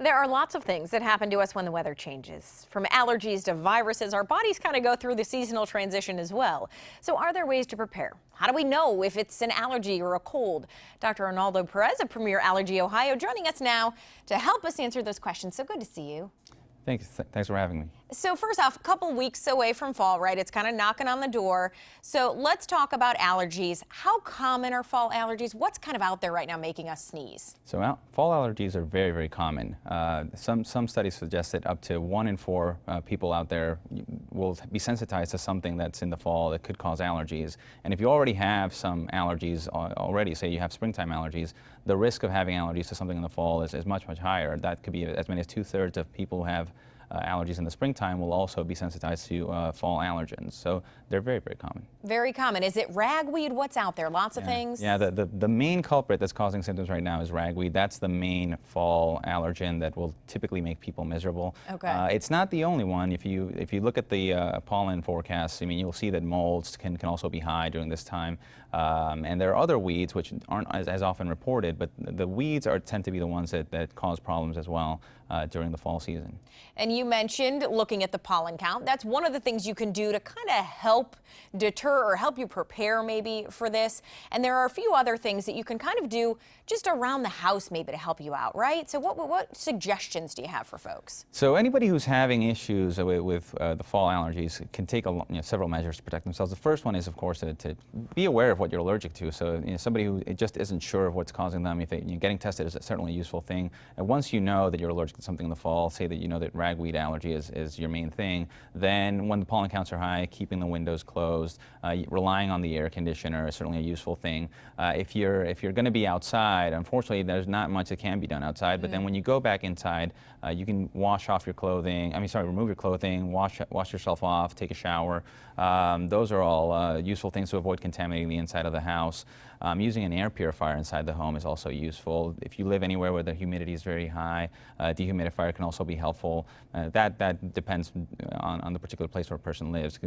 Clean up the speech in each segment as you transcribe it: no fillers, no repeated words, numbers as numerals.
There are lots of things that happen to us when the weather changes. From allergies to viruses, our bodies kind of go through the seasonal transition as well. So are there ways to prepare? How do we know if it's an allergy or a cold? Dr. Arnaldo Perez of Premier Allergy Ohio joining us now to help us answer those questions. So good to see you. Thanks for having me. So first off, a couple weeks away from fall, right? It's kind of knocking on the door. So let's talk about allergies. How common are fall allergies? What's kind of out there right now making us sneeze? So fall allergies are very, very common. Some studies suggest that up to 1 in 4 people out there will be sensitized to something that's in the fall that could cause allergies. And if you already have some allergies already, say you have springtime allergies, the risk of having allergies to something in the fall is much, much higher. That could be as many as 2/3 of people who have allergies in the springtime will also be sensitized to fall allergens. So they're very, very common. Very common. Is it ragweed? What's out there? Lots of things? Yeah, the main culprit that's causing symptoms right now is ragweed. That's the main fall allergen that will typically make people miserable. Okay. It's not the only one. If you look at the pollen forecasts, I mean, you'll see that molds can also be high during this time. And there are other weeds which aren't as often reported, but the weeds tend to be the ones that cause problems as well during the fall season. And you mentioned looking at the pollen count. That's one of the things you can do to kind of help deter or help you prepare maybe for this. And there are a few other things that you can kind of do just around the house maybe to help you out, right? So what suggestions do you have for folks? So anybody who's having issues with the fall allergies can take several measures to protect themselves. The first one is, of course, to be aware of what you're allergic to. So somebody who just isn't sure of what's causing them, if getting tested is certainly a useful thing. And once you know that you're allergic to something in the fall, say that you know that ragweed allergy is your main thing, then when the pollen counts are high, keeping the windows closed, relying on the air conditioner is certainly a useful thing. If you're going to be outside, unfortunately, there's not much that can be done outside. But then when you go back inside, you can wash off your clothing. Remove your clothing, wash yourself off, take a shower. Those are all useful things to avoid contaminating the inside of the house. Using an air purifier inside the home is also useful. If you live anywhere where the humidity is very high, a dehumidifier can also be helpful. That depends on the particular place where a person lives.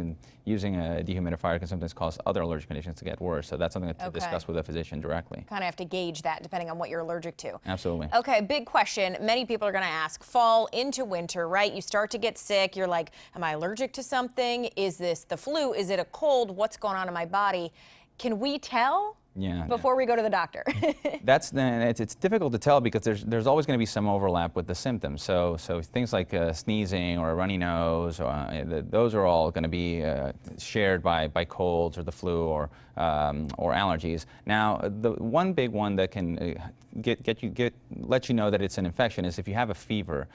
Using a dehumidifier can sometimes cause other allergic conditions to get worse. So that's something to discuss with a physician directly. Kind of have to gauge that depending on what you're allergic to. Absolutely. Okay, big question. Many people are going to ask, fall into winter, right? You start to get sick. You're like, am I allergic to something? Is this the flu? Is it a cold? What's going on in my body? Can we tell? Yeah. Before we go to the doctor. It's difficult to tell because there's always going to be some overlap with the symptoms. So things like sneezing or a runny nose, those are all going to be shared by colds or the flu or allergies. Now, the one big one that can let you know that it's an infection is if you have a fever.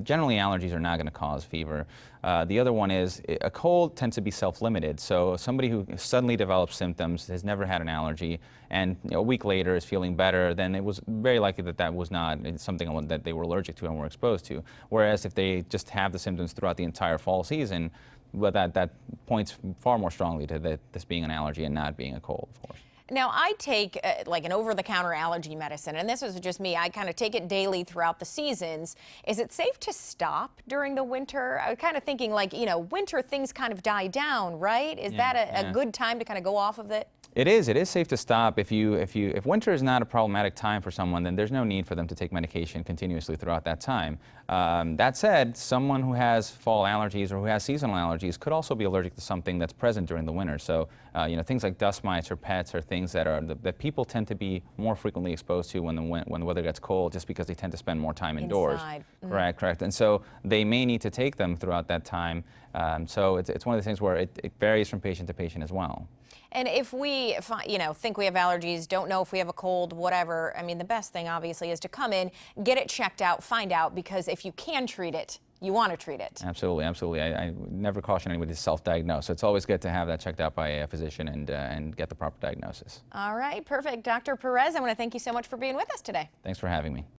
Generally, allergies are not going to cause fever. The other one is a cold tends to be self-limited. So somebody who suddenly develops symptoms, has never had an allergy, and a week later is feeling better, then it was very likely that was not something that they were allergic to and were exposed to. Whereas if they just have the symptoms throughout the entire fall season, well, that points far more strongly to this being an allergy and not being a cold, of course. Now, I take like an over-the-counter allergy medicine, and this is just me. I kind of take it daily throughout the seasons. Is it safe to stop during the winter? I was kind of thinking like, winter things kind of die down, right? Is that a good time to kind of go off of it? It is safe to stop. If winter is not a problematic time for someone, then there's no need for them to take medication continuously throughout that time. That said, someone who has fall allergies or who has seasonal allergies could also be allergic to something that's present during the winter. So, things like dust mites or pets are things that people tend to be more frequently exposed to when the weather gets cold, just because they tend to spend more time indoors. Inside. Correct. And so they may need to take them throughout that time. So it's one of the things where it varies from patient to patient as well. And if we, think we have allergies, don't know if we have a cold, whatever, I mean, the best thing obviously is to come in, get it checked out, find out, because if you can treat it, you want to treat it. Absolutely. I never caution anybody to self-diagnose. So it's always good to have that checked out by a physician and get the proper diagnosis. All right, perfect. Dr. Perez, I want to thank you so much for being with us today. Thanks for having me.